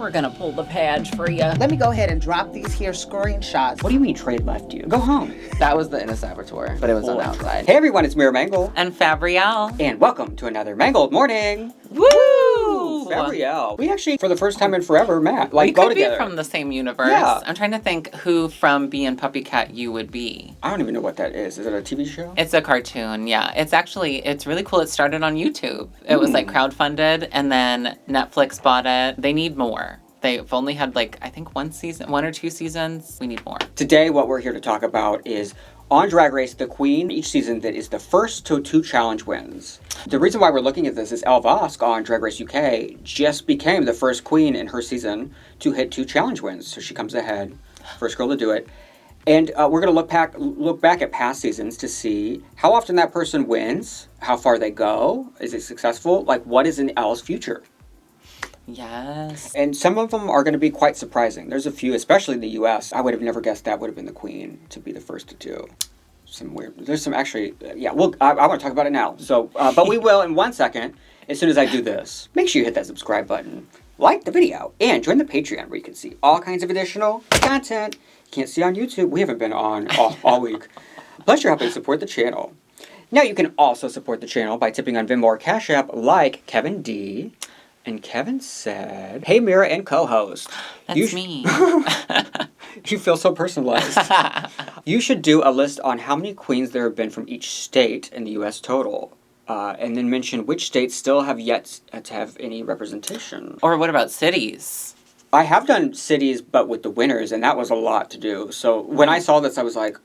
We're gonna pull the badge for you. Let me go ahead and drop these here screenshots. What do you mean trade left you? Go home. That was the inner saboteur, but it was on the outside. Hey everyone, it's MeraMangle. And Fabrielle. And welcome to another Mangled morning. Woo! Fabrielle. We actually, for the first time in forever, met. We go could together. be from the same universe. Yeah. I'm trying to think who from Bee and Puppy Cat you would be. I don't even know what that is. Is it a TV show? It's a cartoon, yeah. It's really cool. It started on YouTube. It was like crowdfunded, and then Netflix bought it. They need more. They've only had I think one or two seasons. We need more. Today, what we're here to talk about is on Drag Race, the queen each season that is the first to 2 challenge wins. The reason why we're looking at this is Elle Vosk on Drag Race UK just became the first queen in her season to hit 2 challenge wins. So she comes ahead, first girl to do it. And we're going to look back at past seasons to see how often that person wins, how far they go, is it successful, what is in Elle's future. Yes. And some of them are going to be quite surprising. There's a few, especially in the US. I would have never guessed that would have been the queen to be the first to do. There's some actually, I want to talk about it now. So, but we will in 1 second, as soon as I do this. Make sure you hit that subscribe button, like the video, and join the Patreon where you can see all kinds of additional content you can't see on YouTube. We haven't been on all week. Plus, you're helping support the channel. Now, you can also support the channel by tipping on Venmo or CashApp like Kevin D. And Kevin said, "Hey, Mera and co-host. That's me." You feel so personalized. You should do a list on how many queens there have been from each state in the U.S. total. And then mention which states still have yet to have any representation. Or what about cities? I have done cities, but with the winners, and that was a lot to do. So when I saw this, I was like,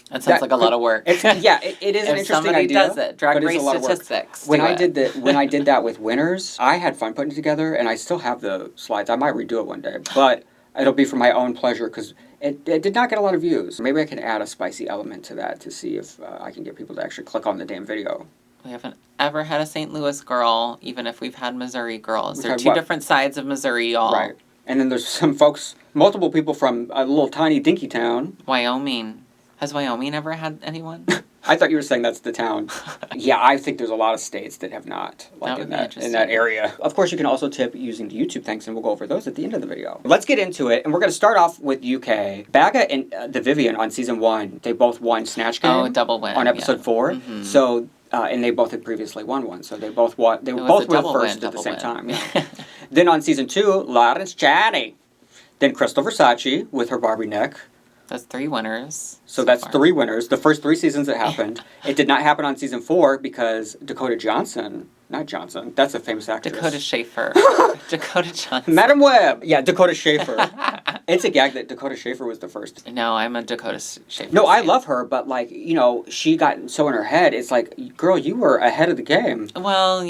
that sounds like a lot of work. It is an interesting idea. If somebody does it, Drag Race statistics. When I did that with winners, I had fun putting it together, and I still have the slides. I might redo it one day, but it'll be for my own pleasure because it did not get a lot of views. Maybe I can add a spicy element to that to see if I can get people to actually click on the damn video. We haven't ever had a St. Louis girl, even if we've had Missouri girls. There are two different sides of Missouri, y'all. Right. And then there's some folks, multiple people from a little tiny dinky town. Wyoming. Has Wyoming ever had anyone? I thought you were saying that's the town. Yeah, I think there's a lot of states that have not, in that area. Of course, you can also tip using the YouTube thanks, and we'll go over those at the end of the video. Let's get into it, and we're going to start off with UK. Baga and the Vivian on season 1, they both won Snatch Game. Oh, double win. On episode 4. Mm-hmm. So, and they both had previously won one, so they both won. They both were first at the same time. Yeah. Then on season 2, Lawrence Chatty. Then Crystal Versace with her Barbie neck. That's 3 winners. So that's far. 3 winners. The first 3 seasons it happened. It did not happen on season 4 because Dakota Johnson, not Johnson, that's a famous actress. Dakota Schaefer. Dakota Johnson. Madam Web. Yeah, Dakota Schaefer. It's a gag that Dakota Schaefer was the first. No, I'm a Dakota Schaefer. No, I love her, but she got so in her head. It's like, girl, you were ahead of the game. Well,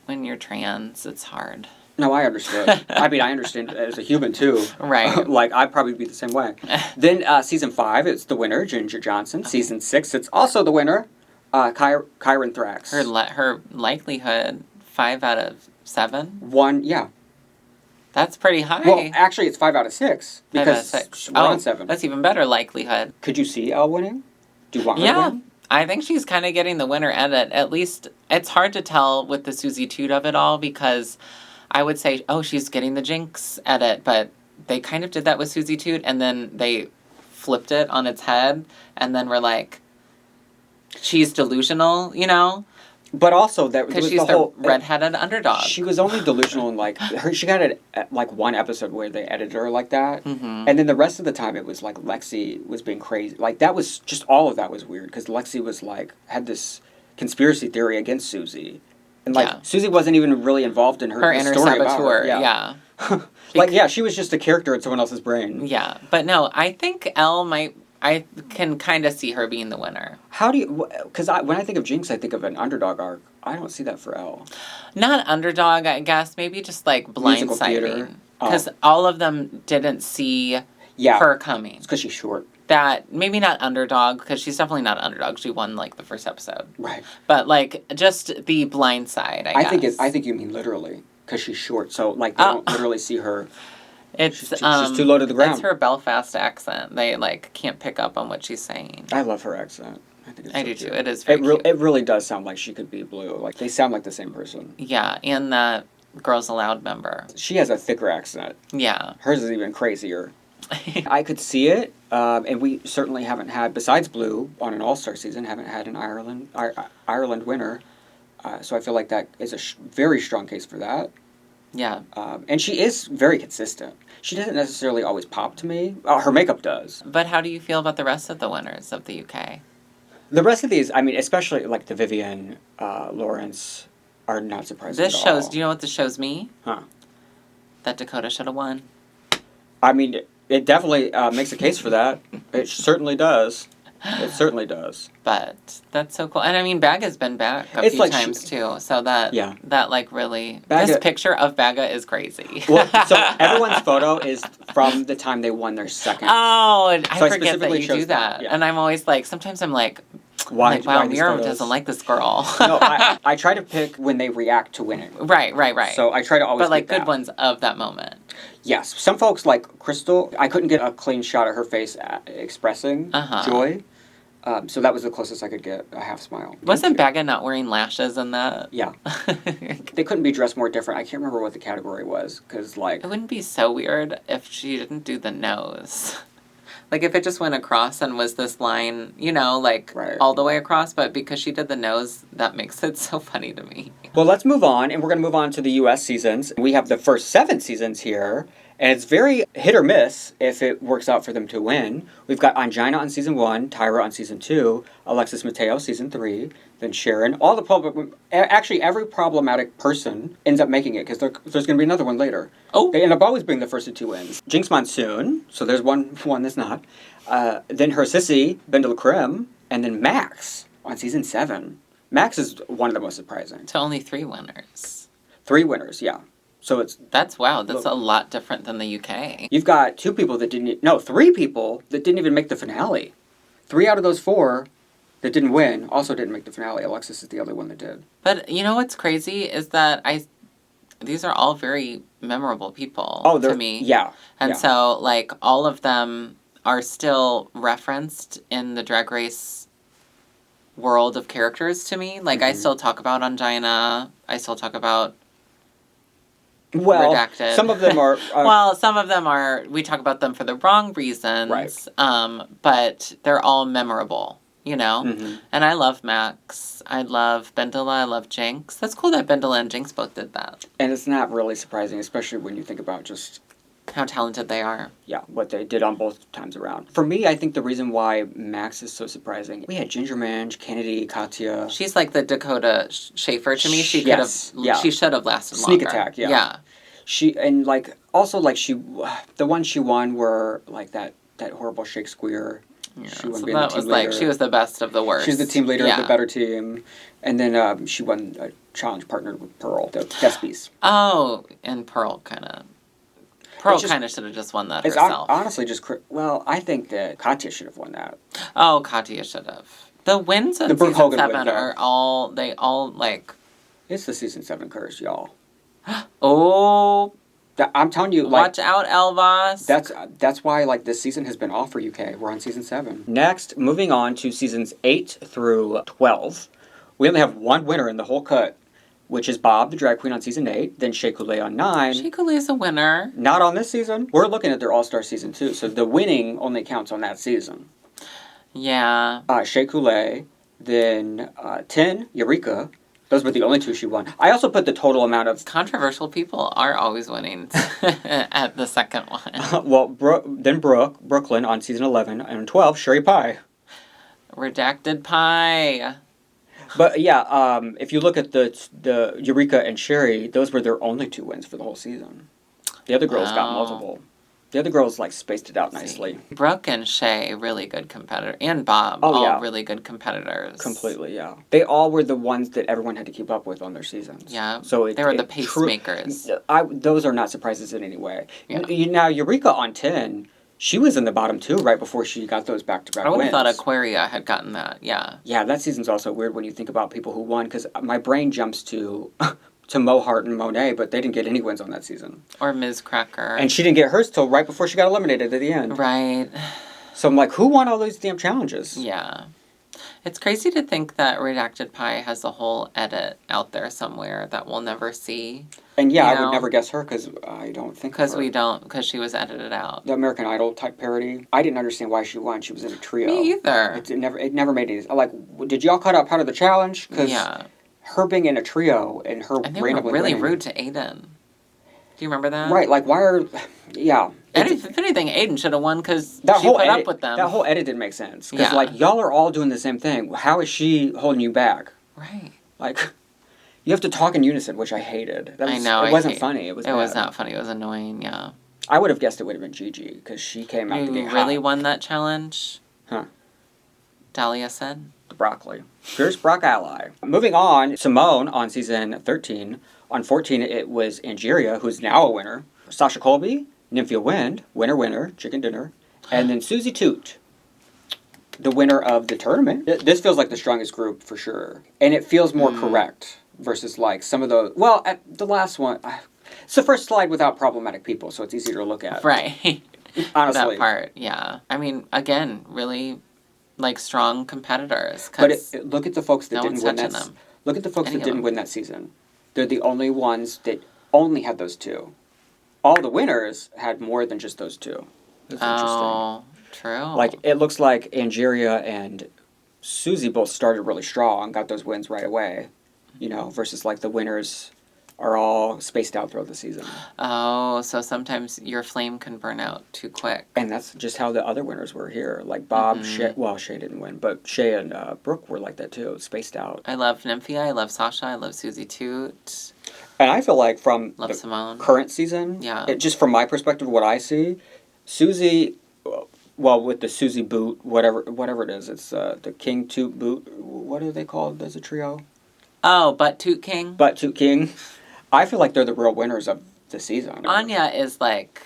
when you're trans, it's hard. No, I understood. I mean, I understand as a human, too. Right. I'd probably be the same way. Then season 5, it's the winner, Ginger Johnson. Okay. Season 6, it's also the winner, Kyron Thrax. Her likelihood, 5 out of 7? 1, yeah. That's pretty high. Well, actually, it's 5 out of 6. Because 5 out of 6. We're on 7. That's even better likelihood. Could you see Elle winning? Do you want her to win? I think she's kind of getting the winner edit. At least, it's hard to tell with the Susie Toot of it all because I would say, she's getting the Jinx edit, but they kind of did that with Susie Toot, and then they flipped it on its head, and then we're like, she's delusional, But also, because she's the redheaded underdog. She was only delusional in, she got one episode where they edited her like that, mm-hmm. and then the rest of the time it was like Lexi was being crazy. That was, just all of that was weird, because Lexi was had this conspiracy theory against Susie. And Susie wasn't even really involved in her inner story saboteur. About her. Yeah. She was just a character in someone else's brain. Yeah, but no, I think Elle I can kind of see her being the winner. How do you? Because when I think of Jinx, I think of an underdog arc. I don't see that for Elle. Not underdog, I guess. Maybe just blindsiding. Because all of them didn't see her coming. It's because she's short. That maybe not underdog, because she's definitely not underdog. She won the first episode, right? But just the blind side. I guess. I think you mean literally, because she's short. So they don't literally see her. She's too low to the ground. It's her Belfast accent. They can't pick up on what she's saying. I love her accent. I think I do too. It is very cute. It really does sound like she could be blue. They sound like the same person. Yeah, and the Girls Aloud member. She has a thicker accent. Yeah. Hers is even crazier. I could see it, and we certainly haven't had, besides Blue, on an All-Star season, haven't had an Ireland winner. So I feel like that is a very strong case for that. Yeah. And she is very consistent. She doesn't necessarily always pop to me. Her makeup does. But how do you feel about the rest of the winners of the UK? The rest of these, I mean, especially like the Vivienne, Lawrence, are not surprising This at shows, all. do you know what this shows me? Huh. That Dakota should have won. I mean, it definitely makes a case for that. It certainly does. It certainly does. But that's so cool. And I mean, Bagga's been back a It's few like times too. So that, Yeah. that like really, Bagga- this picture of Bagga is crazy. Well, so everyone's photo is from the time they won their second. Oh, and So I I forget that specifically you chose do that, that. yeah. And I'm always like, sometimes I'm like, Why? like, wow, why these Mera photos? doesn't like this girl. No, I try to pick when they react to winning. Right. So I try to always But like get good that. ones of that moment. Yes. Some folks, like Crystal, I couldn't get a clean shot of her face expressing joy. So that was the closest I could get a half smile. Wasn't Bagga not wearing lashes in that? Yeah. They couldn't be dressed more different. I can't remember what the category was, because, like... It wouldn't be so weird if she didn't do the nose. Like, if it just went across and was this line, you know, like, Right. all the way across, but because she did the nose, that makes it so funny to me. Well, let's move on, and we're going to move on to the U.S. seasons. We have the first 7 seasons here, and it's very hit or miss if it works out for them to win. We've got Angina on season 1, Tyra on season 2, Alexis Mateo season 3, then Sharon. All the actually every problematic person ends up making it, because there's going to be another one later. Oh. They end up always being the first of 2 wins. Jinx Monsoon, so there's one that's not. Then her sissy, Bendel Creme, and then Max on season 7. Max is one of the most surprising. To only 3 winners. 3 winners, yeah. So it's... That's wow. That's a lot different than the UK. You've got 2 people that didn't... No, 3 people that didn't even make the finale. 3 out of those 4 that didn't win also didn't make the finale. Alexis is the only one that did. But you know what's crazy is that these are all very memorable people to me. Yeah. And yeah. so, like, all of them are still referenced in the Drag Race world of characters to me. Like, I still talk about Angina. I still talk about Well, Redacted. some of them are... well, some of them are, we talk about them for the wrong reasons. Right. But they're all memorable, you know? Mm-hmm. And I love Max. I love Bendela. I love Jinx. That's cool that Bendela and Jinx both did that. And it's not really surprising, especially when you think about just... How talented they are. Yeah, what they did on both times around. For me, I think the reason why Max is so surprising, we had Ginger Mange, Kennedy, Katya. She's like the Dakota Schaefer to me. She could Yes, have. yeah. She should have lasted Sneak longer. attack, yeah. Yeah. She, and like, also like the ones she won were like that horrible Shakespeare. Yeah, She won so being the that team was like, leader. she was the best of the worst. She's the team leader Yeah. of the better team. And then she won a challenge partnered with Pearl, the Despies. Oh, and Pearl kind of. Pearl It's just- kind of should have just won that It's herself. honestly just, well, I think that Katya should have won that. Oh, Katya should have. The wins in The Brooke season Hogan 7 win, though. are all, they all like, It's the season 7 curse, y'all. oh, I'm telling you, like, watch out, Elvas. That's why, like, this season has been off for UK. We're on season 7. Next, moving on to seasons 8 through 12. We only have one winner in the whole cut, which is Bob, the drag queen, on season 8. Then Shea Coulee on 9. Shea Coulee is a winner. Not on this season. We're looking at their All-Star season 2, so the winning only counts on that season. Yeah. Shea Coulee, then 10, Eureka. Those were the only 2 she won. I also put the total amount of... Controversial people are always winning at the second one. well, then Brooklyn on season 11, and 12, Sherry Pie. Redacted Pie. But yeah, if you look at the Eureka and Sherry, those were their only 2 wins for the whole season. The other girls got Wow. multiple. The other girls like spaced it out nicely. Brooke and Shay, really good competitor, and Bob, Oh, all yeah. really good competitors. Completely, yeah. They all were the ones that everyone had to keep up with on their seasons. Yeah, So they were the pacemakers. Those are not surprises in any way. Yeah. Now Eureka on 10, she was in the bottom 2 right before she got those back-to-back I would have wins. thought Aquaria had gotten that. Yeah. Yeah, that season's also weird when you think about people who won, because my brain jumps to Mohart and Monet, but they didn't get any wins on that season. Or Ms. Cracker. And she didn't get hers till right before she got eliminated at the end. Right. So I'm like, who won all these damn challenges? Yeah. It's crazy to think that Redacted Pie has a whole edit out there somewhere that we'll never see. And yeah, You I would know? never guess her because I don't think Because her. we don't, because she was edited out. The American Idol type parody. I didn't understand why she won. She was in a trio. Me either. It never made any. Like, did y'all cut out part of the challenge? Because Yeah. her being in a trio and her And they were randomly really winning. rude to Aiden. Do you remember that? Right, like why are? Yeah. If anything, Aiden should have won because she That whole put edit, up with them. That whole edit didn't make sense because Yeah. like y'all are all doing the same thing. How is she holding you back? Right. Like, you have to talk in unison, which I hated. That was, I know. It wasn't funny. It was. It was bad. not funny. It was annoying. Yeah. I would have guessed it would have been Gigi because she came out the You gate really hot. won that challenge? Huh. Dahlia said. The broccoli. Here's Brock Ally. Moving on, Simone on season 13. On 14, it was Angeria, who's now a winner. Sasha Colby, Nymphia Wind, winner, chicken dinner. And then Susie Toot, the winner of the tournament. This feels like the strongest group for sure. And it feels more correct versus like some of the... Well, at the last one... It's the first slide without problematic people, so it's easier to look at. Right. Honestly. That part, yeah. I mean, again, really, like, strong competitors. But look at the folks that no didn't one's win touching that. them. Look at the folks Any that of didn't them. win that season. They're the only ones that only had those two. All the winners had more than just those two. That's Oh, true. interesting. Like it looks like Angeria and Susie both started really strong, got those wins right away. You know, versus like the winners are all spaced out throughout the season. Oh, so sometimes your flame can burn out too quick. And that's just how the other winners were here. Like Bob, Shay, well, Shay didn't win, but Shay and Brooke were like that too, spaced out. I love Nymphia. I love Sasha. I love Susie Toot. And I feel like from Love the Simone. current season, Yeah. just from my perspective, what I see, Susie, well, with the Susie boot, whatever it is, it's the King Toot boot. What are they called as a trio? Oh, Butt Toot King. Butt Toot King. I feel like they're the real winners of the season. Anya is like,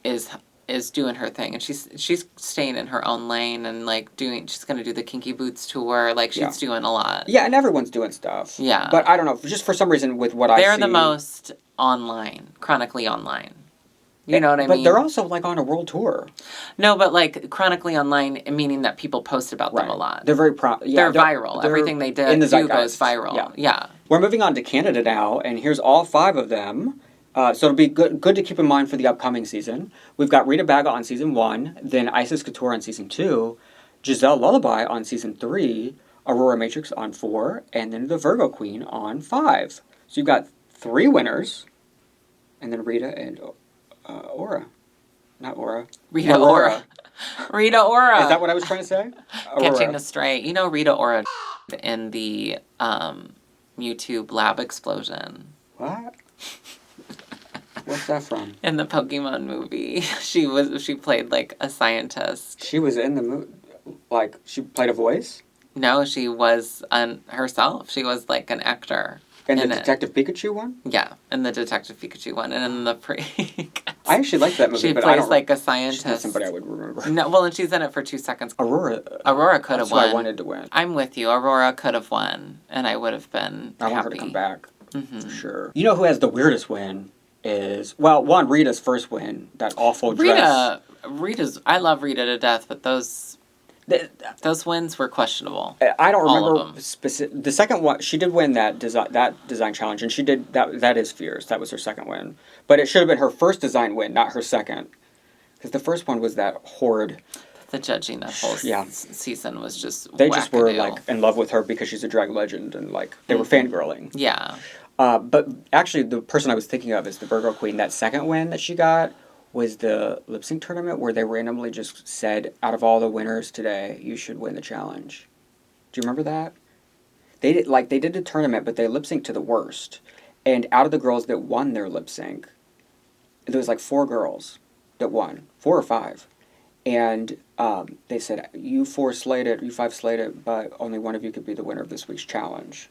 is doing her thing, and she's staying in her own lane and like she's gonna do the Kinky Boots tour. Like she's doing a lot. Yeah, and everyone's doing stuff. Yeah. But I don't know, just for some reason with what I see. They're the most online, chronically online. You know what I mean? But they're also like on a world tour. No, but like chronically online, meaning that people post about them a lot. They're very They're viral. Everything they do goes viral. Yeah. We're moving on to Canada now, and here's all 5 of them. So it'll be good to keep in mind for the upcoming season. We've got Rita Baga on season 1, then Isis Couture on season 2, Giselle Lullaby on season 3, Aurora Matrix on 4, and then the Virgo Queen on 5. So you've got 3 winners, and then Rita and Aura. Not Aura. Rita Ora. Rita Ora. Is that what I was trying to say? Catching the stray. You know Rita Ora in the YouTube lab explosion. What? What's that from? In the Pokemon movie. She played like a scientist. She was in the movie. Like, she played a voice? No, she was herself. She was like an actor. And the in it. Detective Pikachu one? Yeah, in the Detective Pikachu one. And in the I actually liked that movie, she but I plays don't... like a She's scientist. not somebody I would remember. No, well, and she's in it for 2 seconds. Aurora could have that's who I won. wanted to win. I'm with you. Aurora could have won, and I would have been I happy. want her to come back, Mm-hmm. for sure. You know who has the weirdest win is... Well, one, Rita's first win. That awful dress. Rita's... I love Rita to death, but those wins were questionable. I don't All of remember them. specific. The second one, she did win that design challenge, and she did that. That is fierce. That was her second win, but it should have been her first design win, not her second, because the first one was that horrid. The judging that whole Yeah. season was just They just were wackadoo. like in love with her because she's a drag legend, and like they were fangirling. Yeah. But actually, the person I was thinking of is the Virgo Queen. That second win that she got was the lip sync tournament where they randomly just said, out of all the winners today, you should win the challenge. Do you remember that? They did a tournament, but they lip synced to the worst. And out of the girls that won their lip sync, there was like 4 girls that won, 4 or 5. And they said, you 5 slayed it, but only one of you could be the winner of this week's challenge.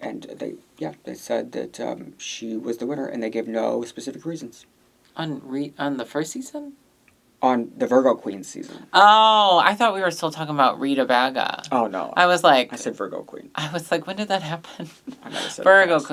And they said that she was the winner, and they gave no specific reasons. On the first season? On the Virgo Queen season. Oh, I thought we were still talking about Rita Baga. Oh, no. I was like... I said Virgo Queen. I was like, when did that happen? I might have said Virgo it fast.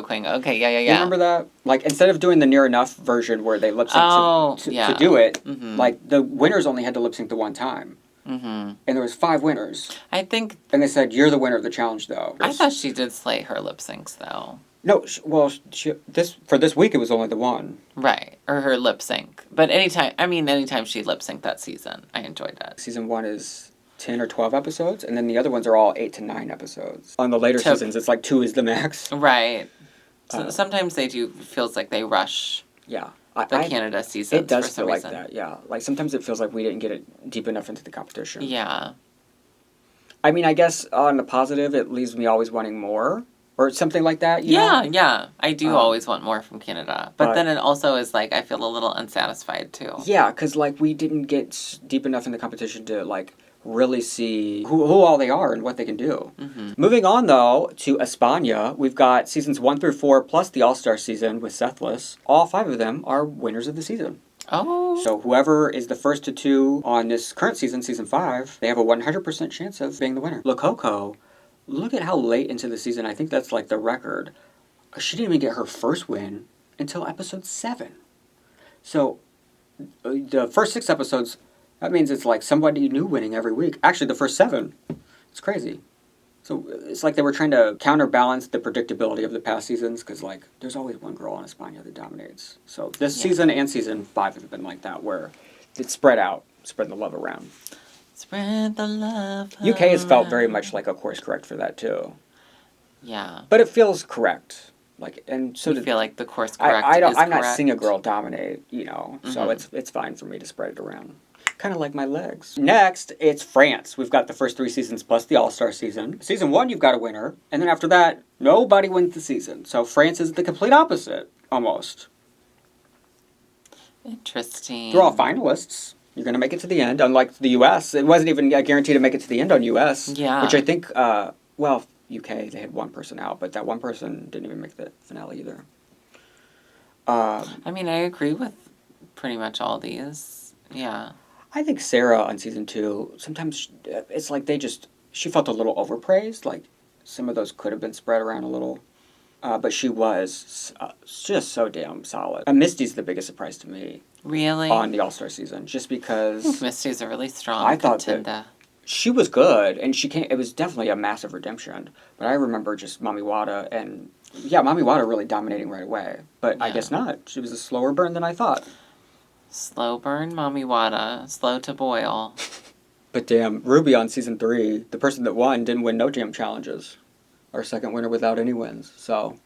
Queen. Okay, yeah. You remember that? Like, instead of doing the near enough version where they lip sync to do it, Mhm. like, the winners only had to lip sync the one time. Mm-hmm. And there was 5 winners. I think... And they said, you're the winner of the challenge, though. I thought she did slay her lip syncs, though. No, for this week it was only the one. Right. Or her lip sync. But anytime she lip synced that season, I enjoyed it. Season 1 is 10 or 12 episodes, and then the other ones are all 8 to 9 episodes. On the later seasons, it's like 2 is the max. Right. So sometimes feels like they rush Yeah. Canada seasons. It does for some feel reason. like that, yeah. Like sometimes it feels like we didn't get it deep enough into the competition. Yeah. I mean, I guess on the positive, it leaves me always wanting more. Or something like that, you know? Yeah. I do always want more from Canada. But then it also is like, I feel a little unsatisfied too. Yeah, because like we didn't get deep enough in the competition to like really see who all they are and what they can do. Mm-hmm. Moving on though to España, we've got seasons 1 through 4 plus the All-Star season with Sethless. All 5 of them are winners of the season. Oh. So whoever is the first to 2 on this current season, season 5, they have a 100% chance of being the winner. Lococo, look at how late into the season, I think that's like the record. She didn't even get her first win until episode 7. So the first 6 episodes, that means it's like somebody new winning every week. Actually, the first 7. It's crazy. So it's like they were trying to counterbalance the predictability of the past seasons because, like, there's always one girl on España that dominates. So this season and season 5 have been like that, where it's spread out, spread the love around. Spread the love UK has felt very around. much like a course correct for that, too. Yeah. But it feels correct. Like, and so You feel like the course correct I'm is not correct. seeing a girl dominate, you know, so Mm-hmm. it's fine for me to spread it around. Kind of like my legs. Next, it's France. We've got the first 3 seasons plus the All-Star season. Season 1, you've got a winner, and then after that, nobody wins the season. So France is the complete opposite, almost. Interesting. They're all finalists. You're going to make it to the end. Unlike the U.S., it wasn't even a guarantee to make it to the end on U.S. Yeah. Which I think, UK, they had one person out, but that one person didn't even make the finale either. I mean, I agree with pretty much all these. Yeah. I think Sarah on season 2, sometimes it's like she felt a little overpraised. Like some of those could have been spread around a little. But she was just so damn solid. Misty's the biggest surprise to me. Really? On the All-Star season. Just because Misty's a really strong I thought contender. that she was good, and it was definitely a massive redemption. But I remember just Mami Wada, and Mami Wada really dominating right away. But I guess not. She was a slower burn than I thought. Slow burn, Mami Wada. Slow to boil. But damn, Ruby on season 3, the person that won didn't win no jam challenges. Our second winner without any wins. So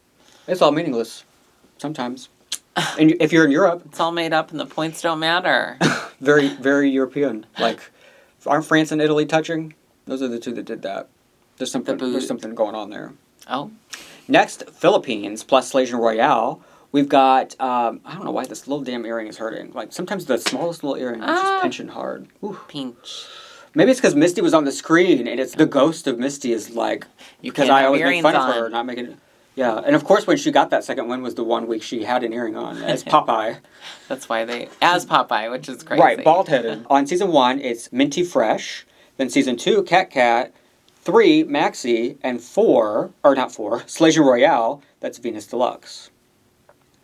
it's all meaningless sometimes. And if you're in Europe, It's all made up and the points don't matter. very, very European. Like, aren't France and Italy touching? Those are the 2 that did that. There's something going on there. Oh. Next, Philippines plus SLAYSIANROYALE. We've got, I don't know why this little damn earring is hurting. Like, sometimes the smallest little earring is just pinching hard. Ooh. Pinch. Maybe it's because Misty was on the screen, and it's the ghost of Misty is like, because can't I have always make fun earrings of her on. not making it. Yeah, and of course when she got that second win was the one week she had an earring on as Popeye. That's why as Popeye, which is crazy. Right, bald-headed. On season 1, it's Minty Fresh. Then season 2, Cat. 3, Maxi. And 4, or not 4, SLAYSIANROYALE. That's Venus Deluxe.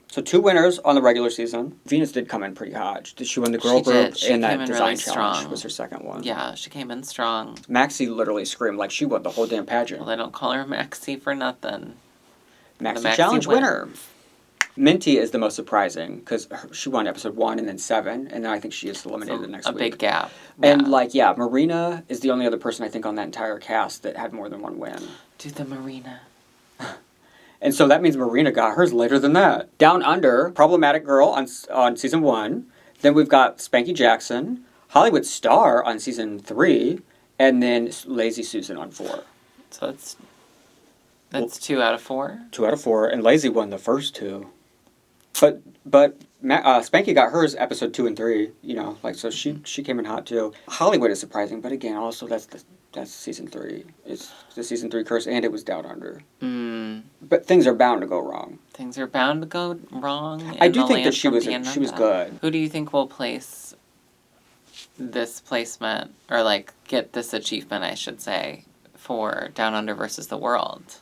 So 2 winners on the regular season. Venus did come in pretty hot. She won the girl She group, did. She and that came in design really challenge strong. was her second one. Yeah, she came in strong. Maxi literally screamed like she won the whole damn pageant. Well, they don't call her Maxi for nothing. Maxi-Challenge winner. Minty is the most surprising because she won episode 1 and then 7, and then I think she is eliminated the next A week. big gap. And Marina is the only other person I think on that entire cast that had more than one win. Do the Marina. And so that means Marina got hers later than that. Down Under, Problematic Girl on season 1. Then we've got Spanky Jackson, Hollywood Star on season 3, and then Lazy Susan on 4. So that's 2 out of 4? 2 out of 4, and Lazy won the first 2. But Spanky got hers episode 2 and 3, you know, like, so she came in hot too. Hollywood is surprising, but again, also that's season 3. It's the season 3 curse, and it was Down Under. But things are bound to go wrong. Things are bound to go wrong. I do think that she was good. Who do you think will place this placement, or like get this achievement, I should say, for Down Under versus the World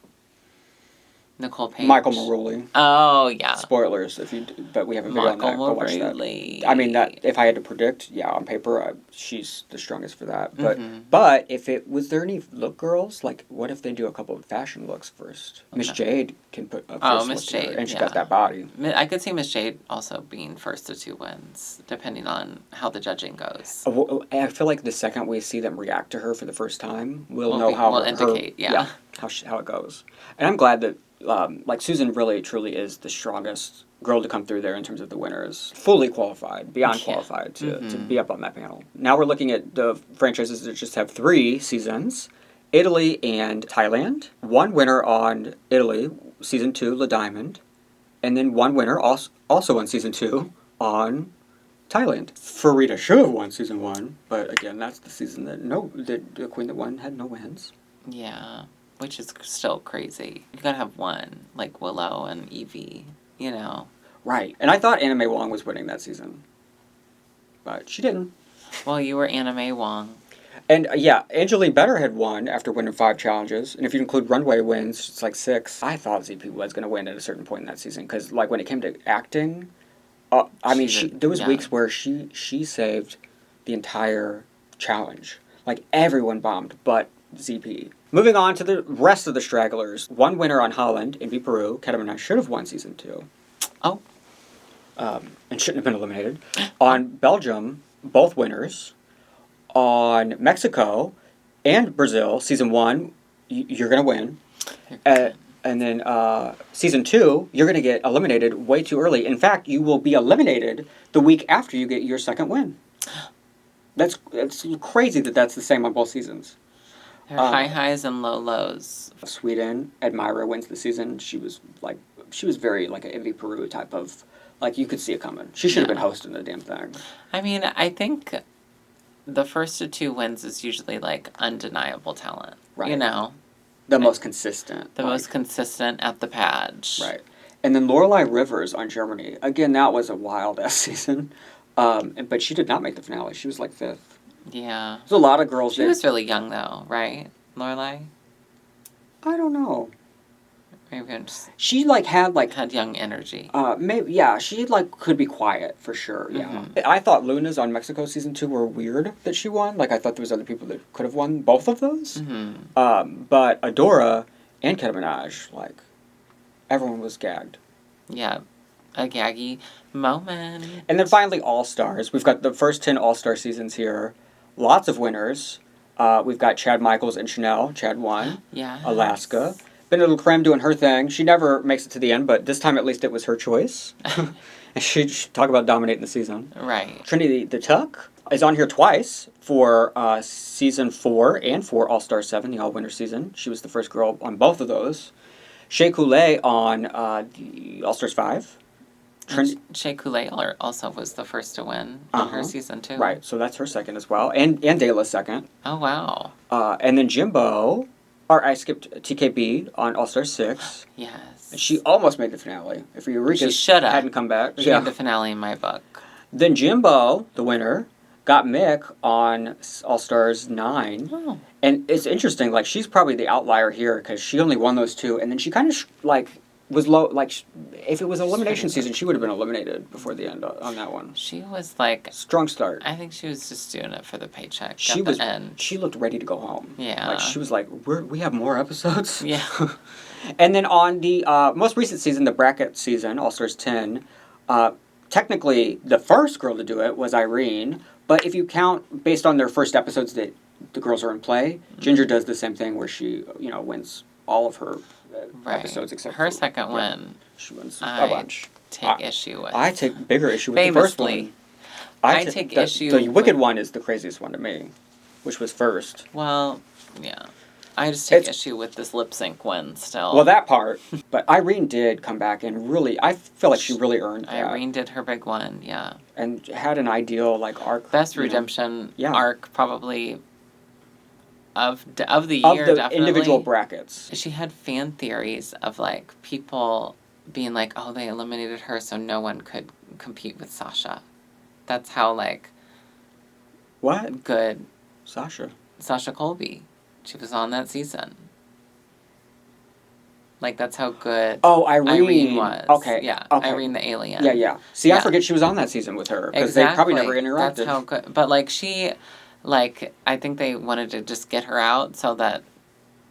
Nicole Page. Michael Maruli. Oh, yeah. Spoilers, but we have a video on that. Go watch that. Maruli. I mean, that if I had to predict, yeah, on paper, she's the strongest for that. But if was there any look girls? Like, what if they do a couple of fashion looks first? Miss Jade can put a first Miss look Jade, and she got that body. I could see Miss Jade also being first to 2 wins, depending on how the judging goes. I feel like the second we see them react to her for the first time, we'll know how we'll indicate, how it goes. And I'm glad that Susan really truly is the strongest girl to come through there in terms of the winners. Fully qualified, beyond qualified to be up on that panel. Now we're looking at the franchises that just have 3 seasons. Italy and Thailand. 1 winner on Italy, season 2, La Diamond. And then 1 winner also on season 2 on Thailand. Farida should have won season 1, but again, that's the season that the queen that won had no wins. Yeah. Which is still crazy. You gotta have 1, like Willow and Evie, you know. Right. And I thought Anna May Wong was winning that season. But she didn't. Well, you were Anna May Wong. And Angeline Better had won after winning 5 challenges. And if you include runway wins, it's like 6. I thought ZP was going to win at a certain point in that season. Because, like, when it came to acting, there was weeks where she saved the entire challenge. Like, everyone bombed but ZP. Moving on to the rest of the stragglers. 1 winner on Holland, Envy Peru. Ketamine and I should have won season 2. Oh. And shouldn't have been eliminated. On Belgium, both winners. On Mexico and Brazil, season 1, you're going to win. And then season 2, you're going to get eliminated way too early. In fact, you will be eliminated the week after you get your second win. That's crazy that that's the same on both seasons. There are high highs and low lows. Sweden, Admira wins the season. She was very like an Envy Peru type of, like, you could see it coming. She should have been hosting the damn thing. I mean, I think the first to 2 wins is usually like undeniable talent. Right. You know? The most consistent. The most consistent at the pad. Right. And then Lorelei Rivers on Germany. Again, that was a wild-ass season. But she did not make the finale. She was like 5th. Yeah. There's a lot of girls She was really young, though, right, Lorelei? I don't know. Maybe I'm just... She, had young energy. Maybe, yeah. She, could be quiet, for sure, yeah. I thought Luna's on Mexico season 2 were weird that she won. Like, I thought there was other people that could have won both of those. But Adora and Keta Minaj, everyone was gagged. Yeah. A gaggy moment. And then finally, All-Stars. We've got the first 10 All-Star seasons here. Lots of winners. We've got Chad Michaels and Chanel. Chad won. Yeah. Alaska. Benedict Creme doing her thing. She never makes it to the end, but this time at least it was her choice. And she talk about dominating the season. Right. Trinity the Tuck is on here twice for season 4 and for All-Star 7, the all-winner season. She was the first girl on both of those. Shea Coulee on the All-Stars 5. Shea Coulee also was the first to win on her season 2. Right, so that's her second as well. And Dayla's second. Oh, wow. And then Jimbo, or I skipped TKB on All-Star 6. Yes. And she almost made the finale. If Eureka hadn't come back. She made the finale in my book. Then Jimbo, the winner, got Mick on All-Stars 9. Oh. And it's interesting, she's probably the outlier here because she only won those 2. And then she kind of, was low, if it was elimination season, she would have been eliminated before the end on that one. She was strong start. I think she was just doing it for the paycheck the end. She looked ready to go home. Yeah. She was we have more episodes? Yeah. And then on the most recent season, the bracket season, All-Stars 10, technically the first girl to do it was Irene, but if you count based on their first episodes that the girls are in play, Ginger does the same thing where she, wins all of her episodes except her second win. She wins a bunch. Take issue with. I take bigger issue with the first one. I take issue. The Wicked one is the craziest one to me, which was first. Well, yeah. I just take issue with this lip sync win still. Well, that part. But Irene did come back and really, I feel like she really earned that. Irene did her big one, yeah. And had an ideal arc. Best redemption arc probably of the year, of the definitely. Individual brackets. She had fan theories of people being oh, they eliminated her so no one could compete with Sasha. That's how What? Good. Sasha Colby. She was on that season. Like, that's how good Oh, Irene. Irene was. Okay. Yeah, Okay. Irene the alien. Yeah. See, I Yeah. forget she was on that season with her because Exactly. they probably never interacted. That's how good. But, like, I think they wanted to just get her out so that,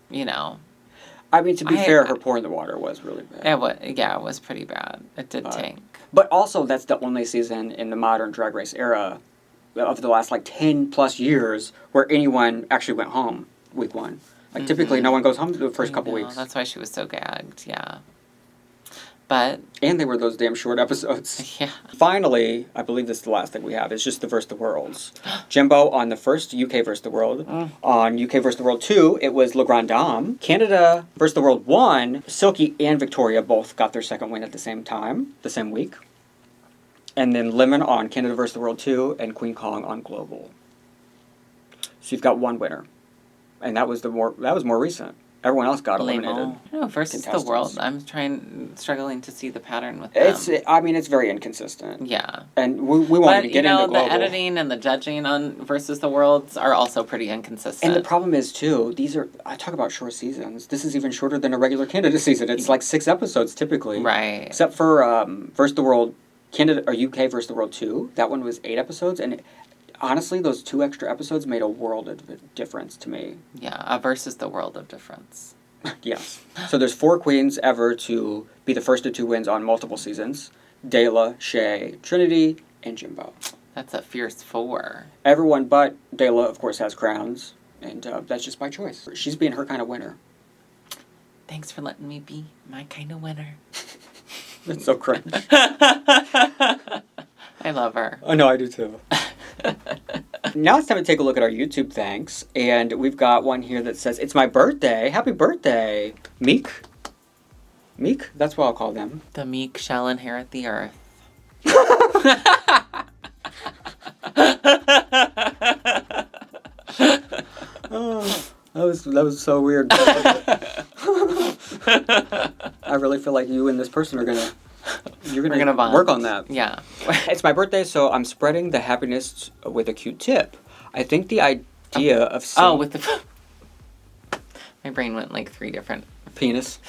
you know. I mean, to be fair, her pour in the water was really bad. It was pretty bad. It did tank. But also, that's the only season in the modern Drag Race era of the last, like, 10 plus years where anyone actually went home week one. Like, typically, no one goes home the first couple weeks. That's why she was so gagged, yeah. But... And they were those damn short episodes. Yeah. Finally, I believe this is the last thing we have, is just the Versus the Worlds. Jimbo on the first UK Versus the World. On UK Versus the World 2, it was Le Grand Dame. Canada Versus the World 1, Silky and Victoria both got their second win at the same time, the same week. And then Lemon on Canada Versus the World 2, and Queen Kong on Global. So you've got one winner. And that was more recent. Everyone else got eliminated. No, Versus the World. I'm struggling to see the pattern with them. It's very inconsistent. Yeah. And we won't even get into Global. The editing and the judging on Versus the Worlds are also pretty inconsistent. And the problem is, too, I talk about short seasons. This is even shorter than a regular Canada season. It's like 6 episodes, typically. Right. Except for Versus the World, Canada or UK Versus the World 2. That one was 8 episodes, and honestly, those 2 extra episodes made a world of difference to me. Yeah, a Versus the World of difference. Yes. So there's 4 queens ever to be the first to 2 wins on multiple seasons. Dela, Shay, Trinity, and Jimbo. That's a fierce 4. Everyone but Dela, of course, has crowns, and that's just by choice. She's being her kind of winner. Thanks for letting me be my kind of winner. That's so cringe. I love her. Oh, no, I do too. Now it's time to take a look at our YouTube thanks. And we've got one here that says, "It's my birthday. Happy birthday." Meek? That's what I'll call them. The meek shall inherit the earth. Oh, that was so weird. I really feel like you and this person are gonna bond. work on that. Yeah. It's my birthday, so I'm spreading the happiness with a cute tip. I think the idea of my brain went like 3 different. penis.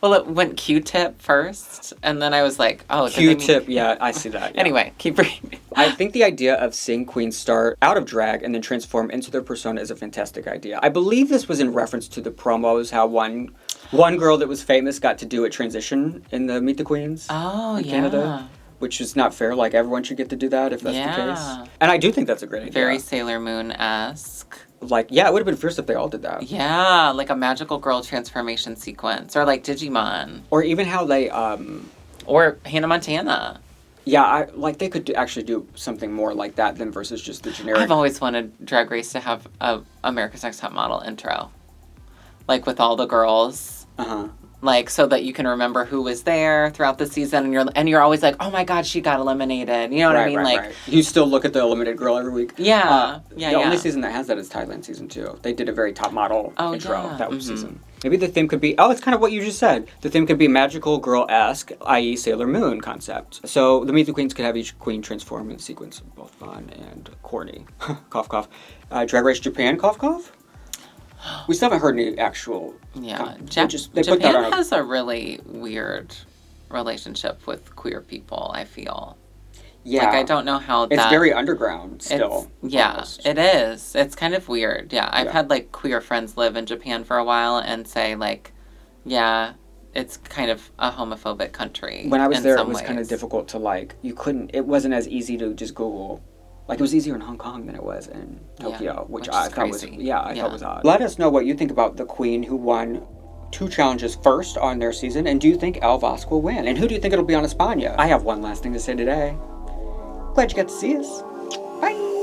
Well, it went Q-tip first, and then I was like, oh, Q-tip, yeah, I see that. Yeah. Anyway, keep reading. I think the idea of seeing queens start out of drag and then transform into their persona is a fantastic idea. I believe this was in reference to the promos, how one girl that was famous got to do a transition in the Meet the Queens in Canada. Which is not fair. Like, everyone should get to do that if that's the case. And I do think that's a great idea. Very Sailor Moon-esque. Like, yeah, it would have been fierce if they all did that. Yeah, like a magical girl transformation sequence. Or like Digimon. Or even how they, Or Hannah Montana. Yeah, they could actually do something more like that than versus just the generic. I've always wanted Drag Race to have a America's Next Top Model intro. Like, with all the girls. Uh-huh. Like, so that you can remember who was there throughout the season, and you're always like, oh my god, she got eliminated. You know what I mean? Right. You still look at the eliminated girl every week. Yeah. The only season that has that is Thailand season 2. They did a very top model intro that season. Maybe the theme could be, it's kind of what you just said. The theme could be magical girl-esque, i.e. Sailor Moon concept. So the Meet the Queens could have each queen transform in a sequence of both fun and corny. Cough, cough. Drag Race Japan, cough, cough. We still haven't heard any actual... Yeah, Japan has a really weird relationship with queer people, I feel. Yeah. Like, I don't know how It's very underground still. It is. It's kind of weird. Yeah, I've had, like, queer friends live in Japan for a while and say, like, yeah, it's kind of a homophobic country. When I was there, it was kind of difficult to, like, it wasn't as easy to just Google. Like, it was easier in Hong Kong than it was in Tokyo, which I thought was, I thought was odd. Let us know what you think about the queen who won 2 challenges first on their season, and do you think El Vasco will win? And who do you think it'll be on España? I have one last thing to say today. Glad you got to see us. Bye!